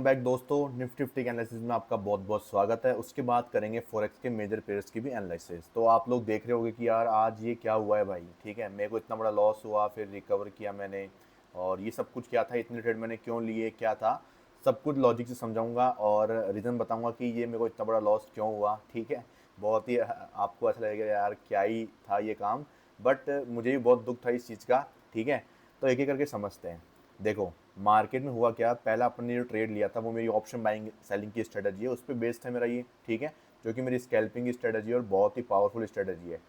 Welcome back दोस्तों। Nifty fifty के analysis में आपका बहुत बहुत स्वागत है। उसके बाद करेंगे फॉरेक्स के मेजर पेयर्स की भी एनालिसिस। तो आप लोग देख रहे होंगे कि यार आज ये क्या हुआ है भाई। ठीक है, मेरे को इतना बड़ा लॉस हुआ, फिर रिकवर किया मैंने, और ये सब कुछ क्या था, इतने ट्रेड मैंने क्यों लिए, क्या था, सब कुछ लॉजिक से समझाऊंगा और रीज़न बताऊंगा कि ये मेरे को इतना बड़ा लॉस क्यों हुआ। ठीक है, बहुत ही आपको ऐसा लगेगा यार क्या ही था ये काम, बट मुझे भी बहुत दुख था इस चीज़ का। ठीक है, तो एक एक करके समझते हैं। देखो, मार्केट में हुआ क्या, पहला अपन ने जो ट्रेड लिया था वो मेरी ऑप्शन बाइंग सेलिंग की स्ट्रेटजी है, उस पर बेस्ड है मेरा ये। ठीक है, जो कि मेरी स्कैल्पिंग की स्ट्रेटजी है और बहुत ही पावरफुल स्ट्रेटजी है।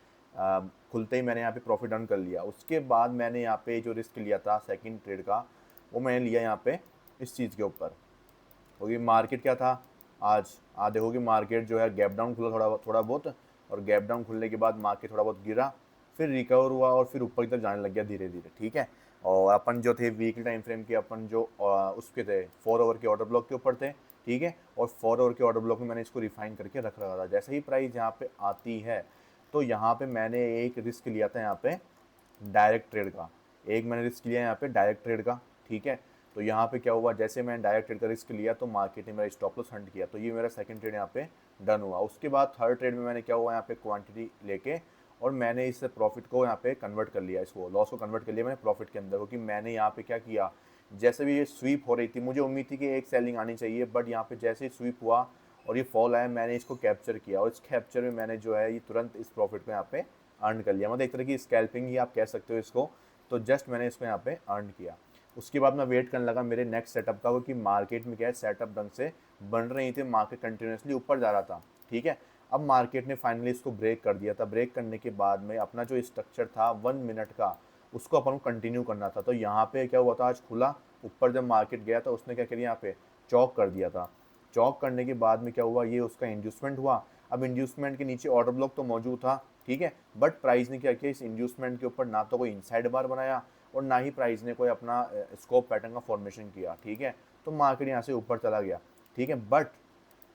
खुलते ही मैंने यहाँ पे प्रॉफिट अर्न कर लिया। उसके बाद मैंने यहाँ पे जो रिस्क लिया था सेकंड ट्रेड का, वो मैंने लिया यहाँ पे इस चीज़ के ऊपर। क्योंकि मार्केट क्या था, आज देखो कि मार्केट जो है गैप डाउन खुला थोड़ा थोड़ा बहुत, और गैप डाउन खुलने के बाद मार्केट थोड़ा बहुत गिरा, फिर रिकवर हुआ और फिर ऊपर की तरफ जाने लग गया धीरे धीरे। ठीक है, और अपन जो थे वीकली टाइम फ्रेम के, अपन जो उसके थे 4 आवर के ऑर्डर ब्लॉक के ऊपर थे। ठीक है, और 4 आवर के ऑर्डर ब्लॉक में मैंने इसको रिफाइन करके रख रखा था। जैसे ही प्राइस यहाँ पे आती है तो यहाँ पे मैंने एक रिस्क लिया था यहाँ पे डायरेक्ट ट्रेड का। एक मैंने रिस्क लिया यहाँ पे डायरेक्ट ट्रेड का। ठीक है, तो यहाँ पे क्या हुआ, जैसे मैंने डायरेक्ट ट्रेड का रिस्क लिया तो मार्केट ने मेरा स्टॉप लॉस हंट किया, तो ये मेरा सेकंड ट्रेड यहाँ पे डन हुआ। उसके बाद थर्ड ट्रेड में मैंने क्या हुआ, यहाँ पे क्वांटिटी लेके और मैंने इस प्रॉफिट को यहाँ पे कन्वर्ट कर लिया, इसको लॉस को कन्वर्ट कर लिया मैंने प्रॉफिट के अंदर। क्योंकि मैंने यहाँ पे क्या किया, जैसे भी ये स्वीप हो रही थी, मुझे उम्मीद थी कि एक सेलिंग आनी चाहिए, बट यहाँ पे जैसे ही स्वीप हुआ और ये फॉल आया, मैंने इसको कैप्चर किया और इस कैप्चर में मैंने जो है ये तुरंत इस प्रॉफिट को यहाँ पे अर्न कर लिया। मतलब एक तरह की स्कैल्पिंग ही आप कह सकते हो इसको। तो जस्ट मैंने इसको यहाँ पे अर्न किया। उसके बाद मैं वेट करने लगा मेरे नेक्स्ट सेटअप का, क्योंकि मार्केट में क्या है, सेटअप ढंग से बन रही थी, मार्केट कंटिन्यूसली ऊपर जा रहा था। ठीक है, अब मार्केट ने फाइनली इसको ब्रेक कर दिया था। ब्रेक करने के बाद में अपना जो स्ट्रक्चर था 1 मिनट का, उसको अपन को कंटिन्यू करना था। तो यहाँ पे क्या हुआ था, आज खुला ऊपर, जब मार्केट गया था उसने क्या किया, यहाँ पे चौक कर दिया था। चौक करने के बाद में क्या हुआ, ये उसका इंड्यूसमेंट हुआ। अब इंड्यूसमेंट के नीचे ऑर्डर ब्लॉक तो मौजूद था। ठीक है, बट प्राइस ने क्या किया, इस इंड्यूसमेंट के ऊपर ना तो कोई इनसाइड बार बनाया और ना ही प्राइस ने कोई अपना स्कोप पैटर्न का फॉर्मेशन किया। ठीक है, तो मार्केट यहाँ से ऊपर चला गया। ठीक है,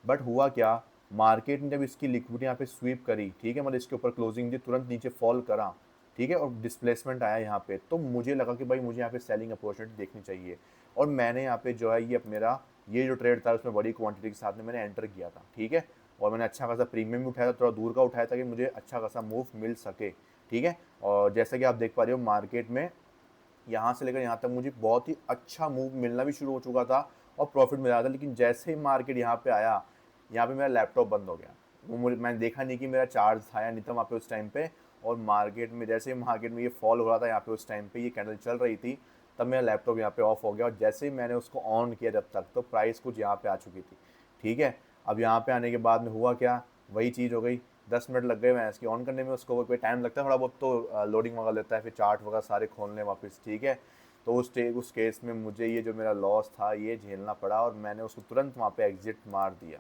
बट हुआ क्या, मार्केट ने जब इसकी लिक्विडिटी यहाँ पे स्वीप करी, ठीक है, मतलब इसके ऊपर क्लोजिंग दी, तुरंत नीचे फॉल करा। ठीक है, और डिस्प्लेसमेंट आया यहाँ पे, तो मुझे लगा कि भाई मुझे यहाँ पे सेलिंग अपॉर्चुनिटी देखनी चाहिए। और मैंने यहाँ पे जो है ये मेरा ये जो ट्रेड था उसमें बड़ी क्वांटिटी के साथ में मैंने एंटर किया था। ठीक है, और मैंने अच्छा खासा प्रीमियम भी उठाया था, थोड़ा दूर का उठाया था कि मुझे अच्छा खासा मूव मिल सके। ठीक है, और जैसा कि आप देख पा रहे हो मार्केट में यहाँ से लेकर यहाँ तक मुझे बहुत ही अच्छा मूव मिलना भी शुरू हो चुका था और प्रॉफिट मिल रहा था। लेकिन जैसे ही मार्केट यहाँ पे आया, यहाँ पे मेरा लैपटॉप बंद हो गया। वो मुझे, मैंने देखा नहीं कि मेरा चार्ज था या नहीं था वहाँ पे उस टाइम पे। और मार्केट में जैसे ही मार्केट में ये फॉल हो रहा था, यहाँ पे उस टाइम पे ये कैंडल चल रही थी, तब मेरा लैपटॉप यहाँ पे ऑफ हो गया। और जैसे ही मैंने उसको ऑन किया जब तक, तो प्राइस कुछ यहाँ पे आ चुकी थी। ठीक है, अब यहाँ पे आने के बाद में हुआ क्या, वही चीज़ हो गई। 10 मिनट लग गए मैं इसकी ऑन करने में, उसको कोई टाइम लगता है थोड़ा बहुत, तो लोडिंग वगैरह लेता है, फिर चार्ट वगैरह सारे खोलने वापस। ठीक है, तो उस केस में मुझे ये जो मेरा लॉस था ये झेलना पड़ा और मैंने उसको तुरंत वहाँ पे एग्जिट मार दिया।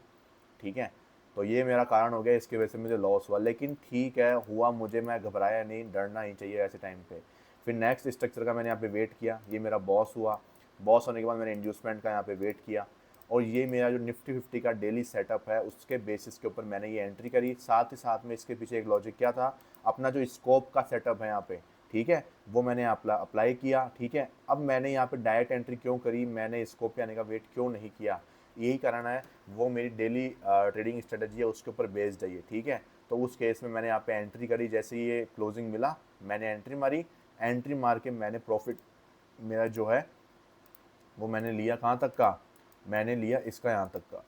ठीक है, तो ये मेरा कारण हो गया, इसकी वजह से मुझे लॉस हुआ। लेकिन ठीक है, हुआ, मुझे, मैं घबराया नहीं, डरना ही चाहिए ऐसे टाइम पे। फिर नेक्स्ट स्ट्रक्चर का मैंने यहाँ पे वेट किया, ये मेरा बॉस हुआ। बॉस होने के बाद मैंने इंड्यूसमेंट का यहाँ पे वेट किया, और ये मेरा जो निफ्टी फिफ्टी का डेली सेटअप है उसके बेसिस के ऊपर मैंने ये एंट्री करी। साथ ही साथ में इसके पीछे एक लॉजिक क्या था, अपना जो स्कोप का सेटअप है यहाँ पे, ठीक है, वो मैंने अप्लाई किया। ठीक है, अब मैंने यहाँ पे डायरेक्ट एंट्री क्यों करी, मैंने स्कोप पे आने का वेट क्यों नहीं किया, यही कारण है। वो मेरी डेली ट्रेडिंग स्ट्रेटजी है, उसके ऊपर बेस्ड है ये। ठीक है, तो उस केस में मैंने यहाँ पे एंट्री करी, जैसे ही ये क्लोजिंग मिला मैंने एंट्री मारी। एंट्री मार के मैंने प्रॉफिट मेरा जो है वो मैंने लिया कहाँ तक का, मैंने लिया इसका यहाँ तक का।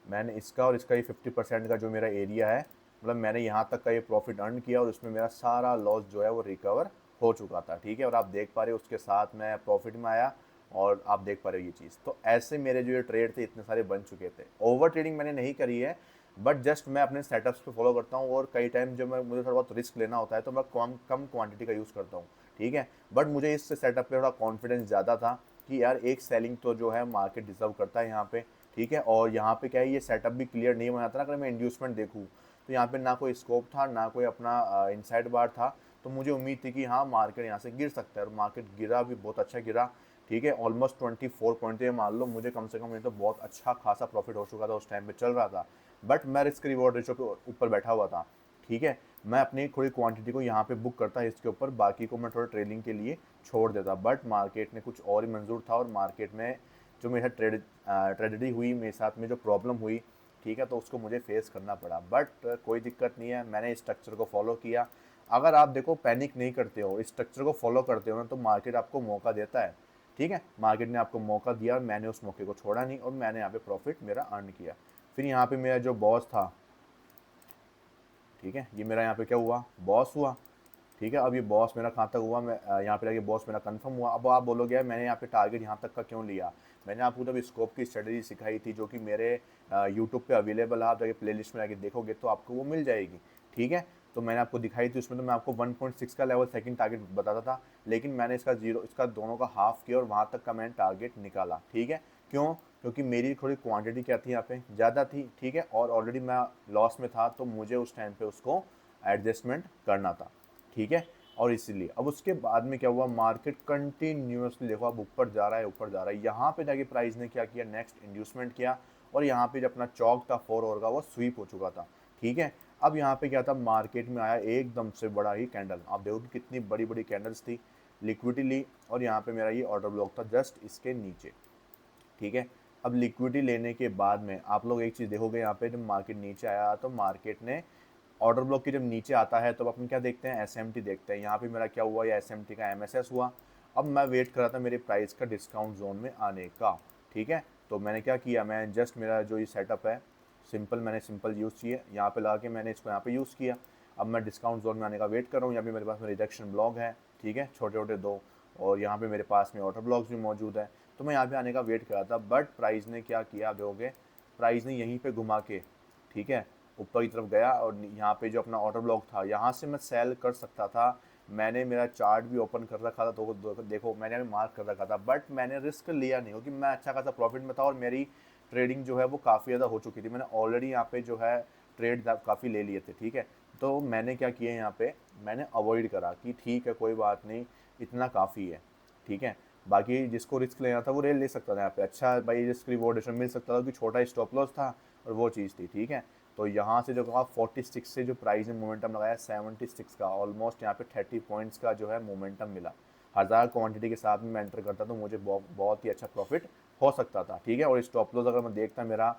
मैंने इसका और इसका ये 50% का जो मेरा एरिया है, मतलब मैंने यहाँ तक का ये प्रॉफिट अर्न किया और उसमें मेरा सारा लॉस जो है वो रिकवर हो चुका था। ठीक है, और आप देख पा रहे हो उसके साथ मैं प्रॉफिट में आया, और आप देख पा रहे हो ये चीज़। तो ऐसे मेरे जो ये ट्रेड थे इतने सारे बन चुके थे। ओवर ट्रेडिंग मैंने नहीं करी है, बट जस्ट मैं अपने सेटअप्स पे फॉलो करता हूँ, और कई टाइम जब मैं मुझे थोड़ा बहुत रिस्क लेना होता है तो मैं कम कम क्वांटिटी का यूज़ करता हूँ। ठीक है, बट मुझे इस सेटअप पे थोड़ा कॉन्फिडेंस ज़्यादा था कि यार एक सेलिंग तो जो है मार्केट डिजर्व करता है यहाँ पे। ठीक है, और यहाँ पे क्या है, ये सेटअप भी क्लियर नहीं बना था ना, अगर मैं इंड्यूसमेंट देखूँ तो यहाँ पे ना कोई स्कोप था, ना कोई अपना इनसाइड बार था। तो मुझे उम्मीद थी कि हाँ मार्केट यहाँ से गिर सकता है, और मार्केट गिरा भी, बहुत अच्छा गिरा। ठीक है, ऑलमोस्ट 24 पॉइंट मान लो, मुझे कम से कम नहीं तो बहुत अच्छा खासा प्रॉफिट हो चुका था, उस टाइम पे चल रहा था। बट मैं रिस्क रिवॉर्ड रेशो के ऊपर बैठा हुआ था। ठीक है, मैं अपनी थोड़ी क्वांटिटी को यहाँ पे बुक करता है इसके ऊपर, बाकी को मैं थोड़ा ट्रेडिंग के लिए छोड़ देता, बट मार्केट ने कुछ और ही मंजूर था, और मार्केट में जो मेरे साथ ट्रेजेडी हुई, मेरे साथ में जो प्रॉब्लम हुई, ठीक है, तो उसको मुझे फेस करना पड़ा। बट कोई दिक्कत नहीं है, मैंने इस स्ट्रक्चर को फॉलो किया। अगर आप देखो पैनिक नहीं करते हो, इस स्ट्रक्चर को फॉलो करते हो ना, तो मार्केट आपको मौका देता है। ठीक है, मार्केट ने आपको मौका दिया और मैंने उस मौके को छोड़ा नहीं और मैंने यहाँ पे प्रॉफिट मेरा अर्न किया। फिर यहाँ पे मेरा जो बॉस था, ठीक है, ये मेरा यहाँ पे क्या हुआ, बॉस हुआ। ठीक है, अब ये बॉस मेरा कहाँ तक हुआ, मैं यहाँ पे लगे बॉस मेरा कंफर्म हुआ। अब आप बोलोगे यार मैंने यहाँ पे टारगेट यहाँ तक का क्यों लिया। मैंने आपको जब स्कोप की स्ट्रेटजी सिखाई थी, जो कि मेरे यूट्यूब पे अवेलेबल है, आप जाके प्लेलिस्ट में जाके देखोगे तो आपको वो मिल जाएगी। ठीक है, तो मैंने आपको दिखाई थी, उसमें तो मैं आपको 1.6 का लेवल सेकंड टारगेट बताता था, लेकिन मैंने इसका दोनों का हाफ किया और वहाँ तक का मैंने टारगेट निकाला। ठीक है, क्यों, क्योंकि मेरी थोड़ी क्वांटिटी क्या थी यहाँ पे, ज़्यादा थी। ठीक है, और ऑलरेडी मैं लॉस में था, तो मुझे उस टाइम पे उसको एडजस्टमेंट करना था। ठीक है, और इसीलिए अब उसके बाद में क्या हुआ, मार्केट कंटिन्यूसली देखो अब ऊपर जा रहा है, ऊपर जा रहा है। यहाँ पे जाके प्राइस ने क्या किया, नेक्स्ट इंड्यूसमेंट किया और यहाँ पे जो अपना चौक था 4 आवर का, वो स्वीप हो चुका था। ठीक है, अब यहाँ पे क्या था, मार्केट में आया एकदम से बड़ा ही कैंडल। आप देखो कि कितनी बड़ी बड़ी कैंडल्स थी, लिक्विडिटी ली और यहाँ पे मेरा ये ऑर्डर ब्लॉक था जस्ट इसके नीचे। ठीक है, अब लिक्विडिटी लेने के बाद में आप लोग एक चीज़ देखोगे, यहाँ पे जब मार्केट नीचे आया तो मार्केट ने ऑर्डर ब्लॉक के जब नीचे आता है तो अपन क्या देखते हैं, एसएमटी देखते हैं। यहाँ पे मेरा क्या हुआ, या एसएमटी का एमएसएस हुआ। अब मैं वेट कर रहा था मेरे प्राइस का डिस्काउंट जोन में आने का। ठीक है, तो मैंने क्या किया, मैं जस्ट मेरा जो ये सेटअप है सिंपल, मैंने सिंपल यूज़ किया, यहाँ पे लगा के मैंने इसको यहाँ पे यूज़ किया। अब मैं डिस्काउंट जोन में आने का वेट कर रहा हूँ। यहाँ पे मेरे पास में रिजेक्शन ब्लॉक है, ठीक है, छोटे छोटे दो, और यहाँ पे मेरे पास में ऑर्डर ब्लॉक्स भी मौजूद है। तो मैं यहाँ पे आने का वेट कर रहा था, बट प्राइस ने क्या किया, आप देखोगे प्राइस ने यहीं पे घुमा के, ठीक है, ऊपर की तरफ गया और यहाँ पे जो अपना ऑर्डर ब्लॉक था, यहाँ से मैं सेल कर सकता था। मैंने मेरा चार्ट भी ओपन कर रखा था, तो देखो मैंने मार्क कर रखा था, बट मैंने रिस्क लिया नहीं, क्योंकि मैं अच्छा खासा प्रॉफिट में था और मेरी ट्रेडिंग जो है वो काफ़ी ज़्यादा हो चुकी थी। मैंने ऑलरेडी यहाँ पे जो है ट्रेड काफ़ी ले लिए थे। ठीक है, तो मैंने क्या किया यहाँ पे, मैंने अवॉइड करा कि ठीक है कोई बात नहीं, इतना काफ़ी है। ठीक है, बाकी जिसको रिस्क लेना था वो ले सकता था यहाँ पे, अच्छा भाई रिस्क रिवॉर्ड इसमें मिल सकता था, कि छोटा स्टॉप लॉस था और वो चीज़ थी। ठीक है, तो यहाँ से जो कहा 46 से जो प्राइस ने मोमेंटम लगाया 76 का, ऑलमोस्ट यहाँ पे 30 पॉइंट्स का जो है मोमेंटम मिला। 1000 क्वांटिटी के साथ में मैं एंटर करता तो मुझे बहुत ही अच्छा प्रॉफिट हो सकता था। ठीक है, और स्टॉप लॉस अगर मैं देखता मेरा,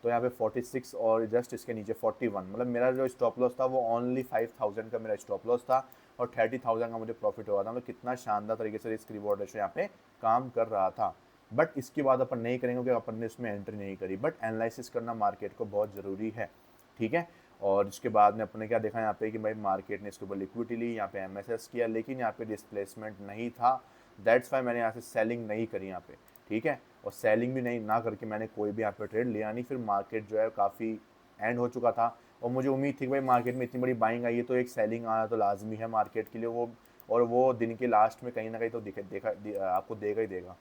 तो यहाँ पे 46 और जस्ट इसके नीचे 41, मतलब मेरा जो स्टॉप लॉस था वो ओनली 5000 का मेरा स्टॉप लॉस था और 30,000 का मुझे प्रॉफिट हुआ था। मतलब कितना शानदार तरीके से रिस्क रिवॉर्ड रेशो यहाँ पे काम कर रहा था। बट इसके बाद अपन नहीं करेंगे, क्योंकि अपन ने इसमें एंट्री नहीं करी। बट एनालिसिस करना मार्केट को बहुत ज़रूरी है। ठीक है, और इसके बाद में अपने क्या देखा यहाँ पे कि भाई मार्केट ने इसके ऊपर लिक्विडिटी ली, यहाँ पे एमएसएस किया, लेकिन यहाँ पे डिस्प्लेसमेंट नहीं था। दैट्स वाई मैंने यहाँ से सेलिंग नहीं करी यहाँ पे। ठीक है, और सेलिंग भी नहीं ना करके मैंने कोई भी यहाँ पे ट्रेड लिया नहीं। फिर मार्केट जो है काफ़ी एंड हो चुका था और मुझे उम्मीद थी कि भाई मार्केट में इतनी बड़ी बाइंग आई है तो एक सेलिंग आना तो लाजमी है मार्केट के लिए, वो और वो दिन के लास्ट में कहीं ना कहीं तो आपको देगा ही देगा।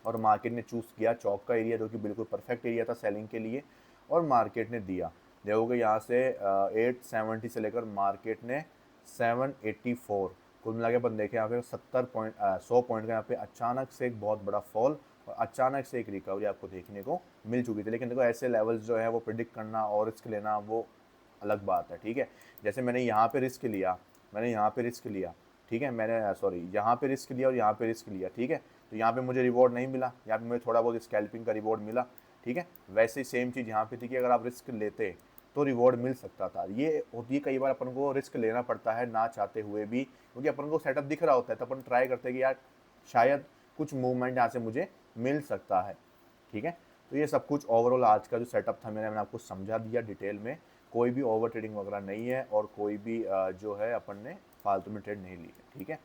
और मार्केट ने चूज़ किया चौक का एरिया, जो कि बिल्कुल परफेक्ट एरिया था सेलिंग के लिए, और मार्केट ने दिया। देखोगे यहाँ से 870 से लेकर मार्केट ने 784, कुल मिला के अपन देखें यहाँ पे 100 पॉइंट का यहाँ पे अचानक से एक बहुत बड़ा फॉल और अचानक से एक रिकवरी आपको देखने को मिल चुकी थी। लेकिन देखो ऐसे लेवल्स जो है वो प्रिडिक्ट करना और रिस्क लेना वो अलग बात है। ठीक है, जैसे मैंने यहाँ पे रिस्क लिया, मैंने यहाँ पे रिस्क लिया, ठीक है, मैंने सॉरी यहाँ पे रिस्क लिया और यहाँ पे रिस्क लिया। ठीक है, तो यहाँ पे मुझे रिवॉर्ड नहीं मिला, यहाँ पे मुझे थोड़ा बहुत स्कैल्पिंग का रिवॉर्ड मिला। ठीक है, वैसे ही सेम चीज़ यहाँ पे थी कि अगर आप रिस्क लेते तो रिवॉर्ड मिल सकता था। ये होती है कई बार अपन को रिस्क लेना पड़ता है ना चाहते हुए भी, क्योंकि अपन को सेटअप दिख रहा होता है तो अपन ट्राई करते हैं कि यार शायद कुछ मूवमेंट यहाँ से मुझे मिल सकता है। ठीक है, तो ये सब कुछ ओवरऑल आज का जो सेटअप था मैंने आपको समझा दिया डिटेल में। कोई भी ओवर ट्रेडिंग वगैरह नहीं है और कोई भी जो है अपन ने फालतू में ट्रेड नहीं ली है। ठीक है,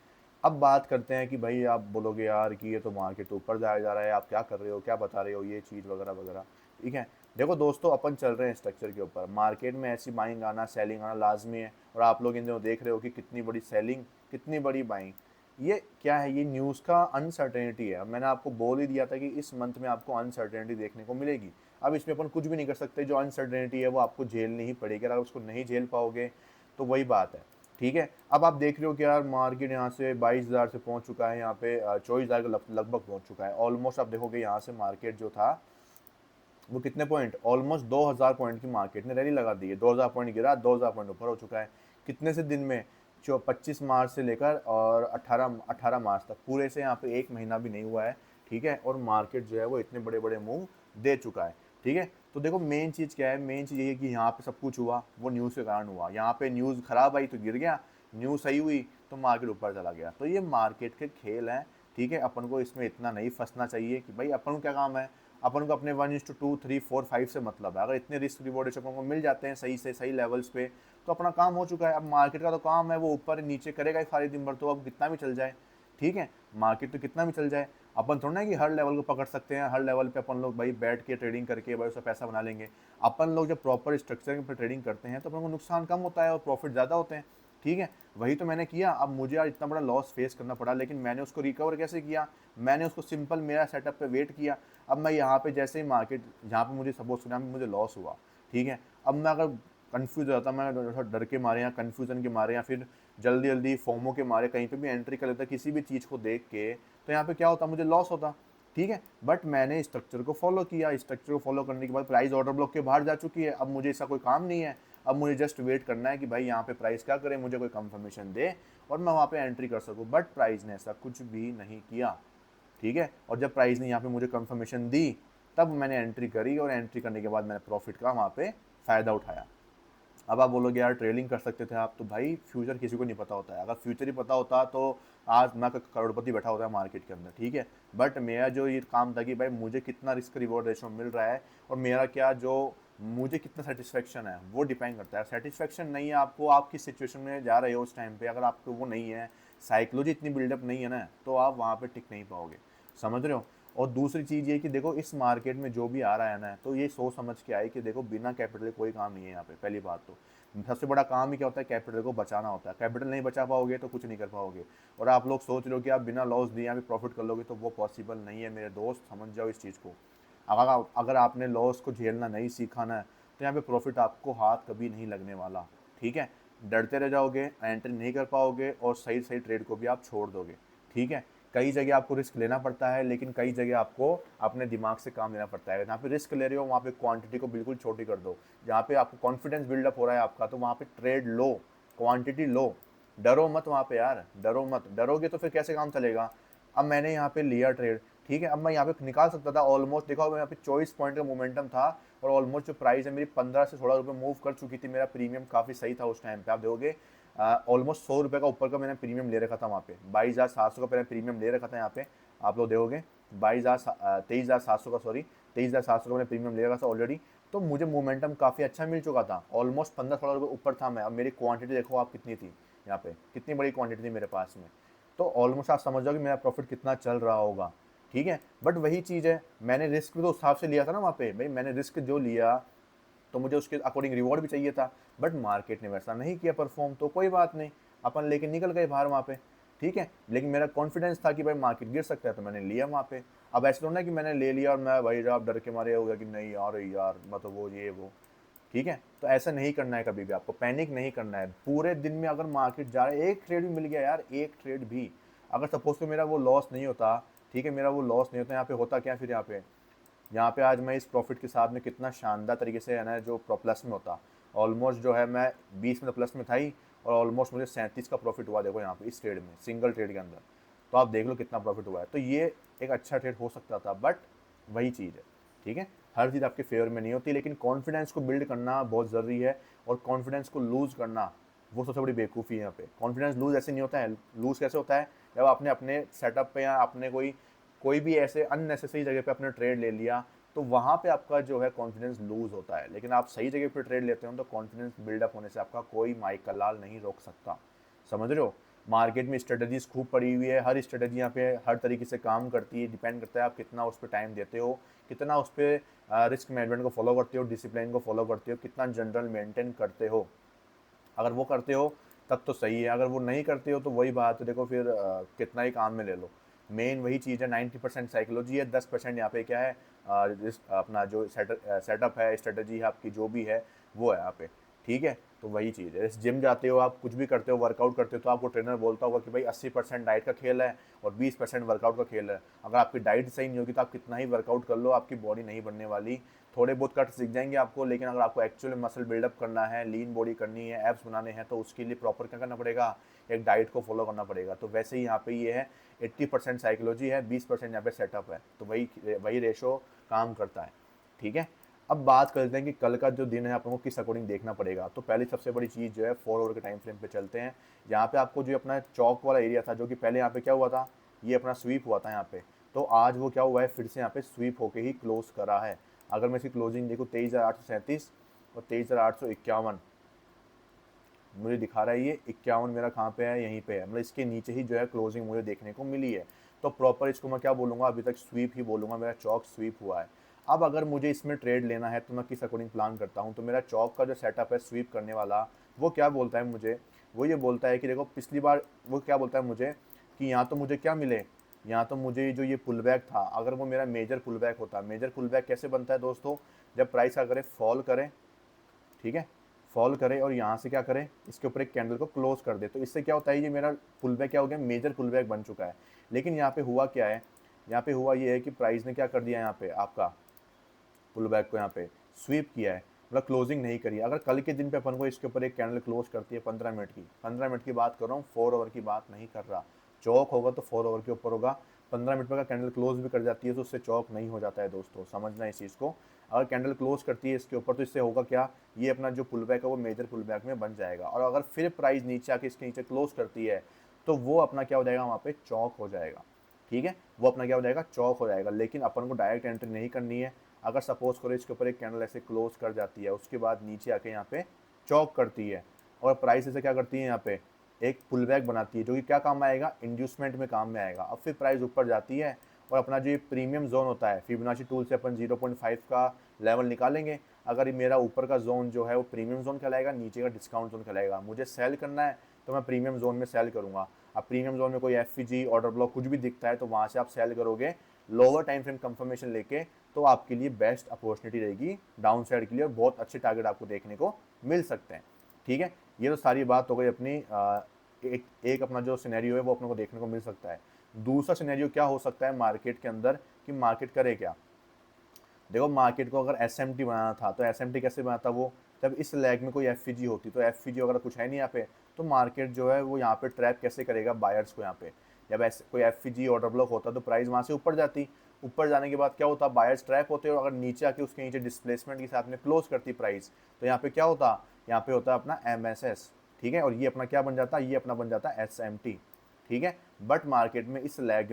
अब बात करते हैं कि भाई आप बोलोगे यार कि ये तो मार्केट ऊपर जाया जा रहा है, आप क्या कर रहे हो, क्या बता रहे हो, ये चीज़ वगैरह वगैरह। ठीक है, देखो दोस्तों अपन चल रहे हैं स्ट्रक्चर के ऊपर, मार्केट में ऐसी बाइंग आना सेलिंग आना लाजमी है। और आप लोग इन दिनों देख रहे हो कि कितनी बड़ी सेलिंग कितनी बड़ी बाइंग। ये क्या है, ये न्यूज़ का अनसर्टेनिटी है। मैंने आपको बोल ही दिया था कि इस मंथ में आपको अनसर्टेनिटी देखने को मिलेगी। अब इसमें अपन कुछ भी नहीं कर सकते, जो अनसर्टेनिटी है वो आपको झेलनी ही पड़ेगी। अगर उसको नहीं झेल पाओगे तो वही बात है। ठीक है, अब आप देख रहे हो कि यार मार्केट यहाँ से 22,000 से पहुँच चुका है, यहाँ पे 24,000 के लगभग पहुँच चुका है ऑलमोस्ट। आप देखोगे यहाँ से मार्केट जो था वो कितने पॉइंट, ऑलमोस्ट 2,000 पॉइंट की मार्केट ने रैली लगा दी है। 2,000 पॉइंट गिरा, 2,000 पॉइंट ऊपर हो चुका है। कितने से दिन में, जो 25 मार्च से लेकर और 18 मार्च तक, पूरे से यहाँ पे एक महीना भी नहीं हुआ है। ठीक है, और मार्केट जो है वो इतने बड़े बड़े मूव दे चुका है, ठीक है। तो देखो मेन चीज़ क्या है, मेन चीज़ ये है कि यहाँ पे सब कुछ हुआ वो न्यूज़ के कारण हुआ। यहाँ पे न्यूज़ खराब आई तो गिर गया, न्यूज़ सही हुई तो मार्केट ऊपर चला गया। तो ये मार्केट के खेल हैं, ठीक है। अपन को इसमें इतना नहीं फंसना चाहिए कि भाई अपन को क्या काम है, अपन को अपने 1:2 3 4 5 से मतलब है। अगर इतने रिस्क रिवॉर्ड अपन को मिल जाते हैं सही से सही लेवल्स पे तो अपना काम हो चुका है। अब मार्केट का तो काम है वो ऊपर नीचे करेगा ही सारे दिन भर, तो अब कितना भी चल जाए, ठीक है। मार्केट तो कितना भी चल जाए, अपन थोड़ा ना कि हर लेवल को पकड़ सकते हैं, हर लेवल पे अपन लोग भाई बैठ के ट्रेडिंग करके भाई उसका पैसा बना लेंगे। अपन लोग जब प्रॉपर स्ट्रक्चर पर ट्रेडिंग करते हैं तो अपन को नुकसान कम होता है और प्रॉफिट ज़्यादा होते हैं, ठीक है। वही तो मैंने किया। अब मुझे आज इतना बड़ा लॉस फेस करना पड़ा, लेकिन मैंने उसको रिकवर कैसे किया, मैंने उसको सिंपल मेरा सेटअप पे वेट किया। अब मैं यहाँ पे जैसे ही मार्केट जहाँ पे मुझे सपोज करना मुझे लॉस हुआ, ठीक है। अब मैं अगर कंफ्यूज हो जाता, मैं डर के मारे या कन्फ्यूजन के मारे या फिर जल्दी जल्दी फोमो के मारे कहीं पे भी एंट्री कर लेता किसी भी चीज़ को देख के, तो यहाँ पे क्या होता, मुझे लॉस होता, ठीक है। बट मैंने स्ट्रक्चर को फॉलो किया, स्ट्रक्चर को फॉलो करने के बाद प्राइस ऑर्डर ब्लॉक के बाहर जा चुकी है। अब मुझे ऐसा कोई काम नहीं है, अब मुझे जस्ट वेट करना है कि भाई यहाँ पे प्राइस क्या करे, मुझे कोई कंफर्मेशन दे और मैं वहाँ पे एंट्री कर सकूँ। बट प्राइस ने ऐसा कुछ भी नहीं किया, ठीक है। और जब प्राइस ने यहाँ पे मुझे कंफर्मेशन दी तब मैंने एंट्री करी और एंट्री करने के बाद मैंने प्रॉफिट का वहाँ पे फ़ायदा उठाया। अब आप बोलोगे यार ट्रेडिंग कर सकते थे आप, तो भाई फ्यूचर किसी को नहीं पता होता है। अगर फ्यूचर ही पता होता तो आज मैं करोड़पति बैठा होता है मार्केट के अंदर, ठीक है। बट मेरा जो ये काम था कि भाई मुझे कितना रिस्क रिवॉर्ड रेशो मिल रहा है और मेरा क्या जो मुझे कितना सेटिस्फेक्शन है वो डिपेंड करता है। सेटिस्फेक्शन नहीं है आपको, आप किस सिचुएशन में जा रहे हो उस टाइम पे, अगर आपको वो नहीं है, साइकोलॉजी इतनी बिल्डअप नहीं है ना, तो आप वहाँ पे टिक नहीं पाओगे, समझ रहे हो। और दूसरी चीज़ ये कि देखो इस मार्केट में जो भी आ रहा है ना, तो ये सोच समझ के आए कि देखो बिना कैपिटल के कोई काम नहीं है यहाँ पे। पहली बात तो सबसे बड़ा काम ही क्या होता है, कैपिटल को बचाना होता है। कैपिटल नहीं बचा पाओगे तो कुछ नहीं कर पाओगे। और आप लोग सोच रहे हो कि आप बिना लॉस दिए यहाँ पे प्रॉफिट कर लोगे, तो वो पॉसिबल नहीं है मेरे दोस्त, समझ जाओ इस चीज़ को। अगर आपने लॉस को झेलना नहीं सीखा ना, तो यहाँ पे प्रॉफिट आपको हाथ कभी नहीं लगने वाला, ठीक है। डरते रह जाओगे, एंट्री नहीं कर पाओगे और सही सही ट्रेड को भी आप छोड़ दोगे, ठीक है। कई जगह आपको रिस्क लेना पड़ता है, लेकिन कई जगह आपको अपने दिमाग से काम लेना पड़ता है। जहाँ पे रिस्क ले रहे हो वहाँ पे क्वांटिटी को बिल्कुल छोटी कर दो। जहाँ पे आपको कॉन्फिडेंस बिल्डअप हो रहा है आपका, तो वहाँ पे ट्रेड लो, क्वांटिटी लो, डरो मत वहाँ पे यार, डरो मत। डरोगे तो फिर कैसे काम चलेगा। अब मैंने यहाँ पे लिया ट्रेड, ठीक है। अब मैं यहाँ पे निकाल सकता था ऑलमोस्ट, देखा यहाँ पे 24 पॉइंट का मोमेंटम था और ऑलमोस्ट जो प्राइस है मेरी 15 से 16 रुपये मूव कर चुकी थी। मेरा प्रीमियम काफ़ी सही था उस टाइम पे, आप देखोगे ऑलमोस्ट 100 रुपये का ऊपर का मैंने प्रीमियम ले रखा था वहाँ पे। 22,700 का मैंने प्रीमियम ले रखा था यहाँ पे, आप लोग देखोगे 23,700 का, सॉरी 23,700 का मैंने प्रीमियम ले रखा था ऑलरेडी। तो मुझे मोमेंटम काफ़ी अच्छा मिल चुका था, ऑलमोस्ट 15-16 रुपये ऊपर था मैं। अब मेरी क्वांटिटी देखो आप कितनी थी, यहाँ पे कितनी बड़ी क्वांटिटी थी मेरे पास में। तो ऑलमोस्ट आप समझ जाओ कि मेरा प्रॉफिट कितना चल रहा होगा, ठीक है। बट वही चीज़ है, मैंने रिस्क भी तो उस हिसाब से लिया था ना वहाँ पे, भाई मैंने रिस्क जो लिया तो मुझे उसके अकॉर्डिंग रिवॉर्ड भी चाहिए था। बट मार्केट ने वैसा नहीं किया परफॉर्म, तो कोई बात नहीं, अपन लेके निकल गए बाहर वहाँ पे, ठीक है। लेकिन मेरा कॉन्फिडेंस था कि भाई मार्केट गिर सकता है, तो मैंने लिया वहाँ पे। अब ऐसा थोड़ा ना कि मैंने ले लिया और मैं भाई आप डर के मारे हो गया कि नहीं यार यार मतलब वो ये वो, ठीक है। तो ऐसा नहीं करना है कभी भी, आपको पैनिक नहीं करना है। पूरे दिन में अगर मार्केट जा रहा है, एक ट्रेड भी मिल गया यार, एक ट्रेड भी, अगर सपोज तो मेरा वो लॉस नहीं होता, ठीक है, मेरा वो लॉस नहीं होता, यहाँ पे होता क्या फिर, यहाँ पे आज मैं इस प्रॉफिट के साथ में कितना शानदार तरीके से है ना जो प्लस में होता। ऑलमोस्ट जो है मैं 20 में तो प्लस में था ही, और ऑलमोस्ट मुझे 37 का प्रॉफिट हुआ, देखो यहाँ पे इस ट्रेड में, सिंगल ट्रेड के अंदर। तो आप देख लो कितना प्रॉफिट हुआ है। तो ये एक अच्छा ट्रेड हो सकता था, बट वही चीज़ है, ठीक है। हर चीज़ आपके फेवर में नहीं होती, लेकिन कॉन्फिडेंस को बिल्ड करना बहुत ज़रूरी है। और कॉन्फिडेंस को लूज़ करना वो सबसे बड़ी बेवकूफ़ी है यहाँ पे। कॉन्फिडेंस लूज़ ऐसे नहीं होता है, लूज़ कैसे होता है, जब आपने अपने सेटअप पे या अपने कोई कोई भी ऐसे अननेसेसरी जगह पे अपने ट्रेड ले लिया, तो वहाँ पे आपका जो है कॉन्फिडेंस लूज़ होता है। लेकिन आप सही जगह पे ट्रेड लेते हो तो कॉन्फिडेंस बिल्डअप होने से आपका कोई माइक का लाल नहीं रोक सकता, समझ रहे हो। मार्केट में स्ट्रेटजीज खूब पड़ी हुई है, हर स्ट्रेटजी यहाँ पे हर तरीके से काम करती है। डिपेंड करता है आप कितना उस पर टाइम देते हो, कितना उस पर रिस्क मैनेजमेंट को फॉलो करते हो, डिसिप्लिन को फॉलो करते हो, कितना जनरल मेंटेन करते हो। अगर वो करते हो तब तो सही है, अगर वो नहीं करते हो तो वही बात है, देखो फिर कितना ही काम में ले लो। मेन वही चीज़ है, 90% साइकोलॉजी है, 10% यहाँ पे क्या है, अपना जो सेटअप है, स्ट्रेटजी है आपकी जो भी है वो है यहाँ पे, ठीक है। तो वही चीज़ है, जिम जाते हो आप, कुछ भी करते हो, वर्कआउट करते हो, तो आपको ट्रेनर बोलता होगा कि भाई 80% डाइट का खेल है और 20% वर्कआउट का खेल है। अगर आपकी डाइट सही नहीं होगी तो आप कितना ही वर्कआउट कर लो, आपकी बॉडी नहीं बनने वाली। थोड़े बहुत कट्स दिख जाएंगे आपको, लेकिन अगर आपको एक्चुअली मसल बिल्डअप करना है, लीन बॉडी करनी है, एब्स बनाने हैं, तो उसके लिए प्रॉपर क्या करना पड़ेगा, एक डाइट को फॉलो करना पड़ेगा। तो वैसे ही यहाँ पे ये है, 80% साइकोलॉजी है, 20% यहाँ पे सेटअप है। तो वही वही रेशो काम करता है, ठीक है। अब बात करते हैं कि कल का जो दिन है आप लोगों को किस अकॉर्डिंग देखना पड़ेगा। तो पहली सबसे बड़ी चीज़ जो है 4 आवर के टाइम फ्रेम पे चलते हैं। यहाँ पे आपको जो अपना चौक वाला एरिया था, जो कि पहले यहाँ पे क्या हुआ था, ये अपना स्वीप हुआ था यहाँ पे, तो आज वो क्या हुआ है, फिर से यहाँ पे स्वीप होके ही क्लोज करा है। अगर मैं इसकी क्लोजिंग देखूँ 23,837 और 23,851 मुझे दिखा रहा है, ये 51 मेरा कहाँ पे है, यहीं पे है, मतलब इसके नीचे ही जो है क्लोजिंग मुझे देखने को मिली है। तो प्रॉपर इसको मैं क्या बोलूँगा, अभी तक स्वीप ही बोलूँगा, मेरा चौक स्वीप हुआ है। अब अगर मुझे इसमें ट्रेड लेना है तो मैं किस अकॉर्डिंग प्लान करता हूँ, तो मेरा चौक का जो सेटअप है स्वीप करने वाला, वो क्या बोलता है मुझे, वो ये बोलता है कि देखो पिछली बार वो क्या बोलता है मुझे कि यहाँ तो मुझे क्या मिले, यहाँ तो मुझे जो ये पुल बैक था, अगर वो मेरा मेजर पुल बैक होता, मेजर पुल बैक कैसे बनता है दोस्तों, जब प्राइस क्या करे, फॉल करे, ठीक है, फॉल करे और यहाँ से क्या करे, इसके ऊपर एक कैंडल को क्लोज कर दे, तो इससे क्या होता है, ये मेरा पुल बैक क्या हो गया, मेजर पुल बैक बन चुका है। लेकिन यहाँ पे हुआ क्या है, यहाँ पे हुआ ये है कि प्राइस ने क्या कर दिया, यहाँ पे आपका पुल बैक को यहाँ पे स्वीप किया है, मतलब क्लोजिंग नहीं करी। अगर कल के दिन पे अपन को इसके ऊपर एक कैंडल क्लोज करती है 15 मिनट की, 15 मिनट की बात कर रहा हूँ, 4 आवर की बात नहीं कर रहा, चौक होगा तो 4 आवर के ऊपर होगा, 15 मिनट में का कैंडल क्लोज भी कर जाती है तो उससे चौक नहीं हो जाता है दोस्तों, समझना इस चीज़ को। अगर कैंडल क्लोज करती है इसके ऊपर तो इससे होगा क्या, ये अपना जो पुल बैक है वो मेजर पुल बैक में बन जाएगा, और अगर फिर प्राइस नीचे आके इसके नीचे क्लोज करती है तो वो अपना क्या हो जाएगा, वहाँ पे चौक हो जाएगा, ठीक है, वो अपना क्या हो जाएगा, चौक हो जाएगा। लेकिन अपन को डायरेक्ट एंट्री नहीं करनी है। अगर सपोज करो इसके ऊपर एक कैंडल ऐसे क्लोज कर जाती है, उसके बाद नीचे आके यहाँ पे चौक करती है और प्राइस ऐसे क्या करती है, यहाँ पे एक पुल बैक बनाती है, जो कि क्या काम आएगा, इंड्यूसमेंट में काम में आएगा। अब फिर प्राइस ऊपर जाती है और अपना जो ये प्रीमियम जोन होता है, फिबोनाची टूल से अपन 0.5 का लेवल निकालेंगे। अगर ये मेरा ऊपर का जोन जो है वो प्रीमियम जोन कहलाएगा, नीचे का डिस्काउंट जोन कहलाएगा। मुझे सेल करना है तो मैं प्रीमियम जोन में सेल करूंगा। अब प्रीमियम जोन में कोई एफपीजी ऑर्डर ब्लॉक कुछ भी दिखता है तो वहाँ से आप सेल करोगे लोअर टाइम फ्रेम कंफर्मेशन लेके, तो आपके लिए बेस्ट अपॉर्चुनिटी रहेगी डाउन साइड के लिए, और बहुत अच्छे टारगेट आपको देखने को मिल सकते हैं, ठीक है। ये तो सारी बात हो गई अपनी एक अपना जो सिनेरियो है वो अपने को देखने को मिल सकता है। दूसरा सिनेरियो क्या हो सकता है मार्केट के अंदर, कि मार्केट करे क्या। देखो मार्केट को अगर एसएमटी बनाना था तो एसएमटी कैसे बनाता वो, जब इस लैग में कोई एफपीजी होती, तो एफपीजी वगैरह कुछ है नहीं यहाँ पे, तो मार्केट जो है वो यहाँ पे ट्रैप कैसे करेगा बायर्स को। यहाँ पे जब ऐसे कोई एफपीजी ऑर्डर ब्लॉक होता तो प्राइस वहाँ से ऊपर जाती, ऊपर जाने के बाद क्या होता, बायर्स ट्रैप होते और अगर नीचे आके उसके नीचे डिस्प्लेसमेंट के साथ में क्लोज करती प्राइस, तो यहाँ पे क्या होता, यहाँ पे होता अपना एमएसएस, ठीक है, और ये अपना क्या बन जाता, ये अपना बन जाता एसएमटी, ठीक है। बट मार्केट में इस लैग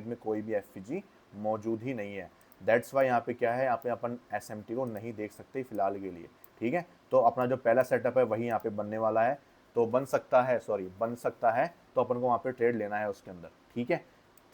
में कोई भी एफपीजी मौजूद ही नहीं है। दैट्स वाई यहाँ पे क्या है, यहाँ पे अपन एसएमटी को नहीं देख सकते फिलहाल के लिए, ठीक है। तो अपना जो पहला सेटअप है वही यहाँ पे बनने वाला है, तो बन सकता है तो अपन को वहाँ पे ट्रेड लेना है उसके अंदर, ठीक है।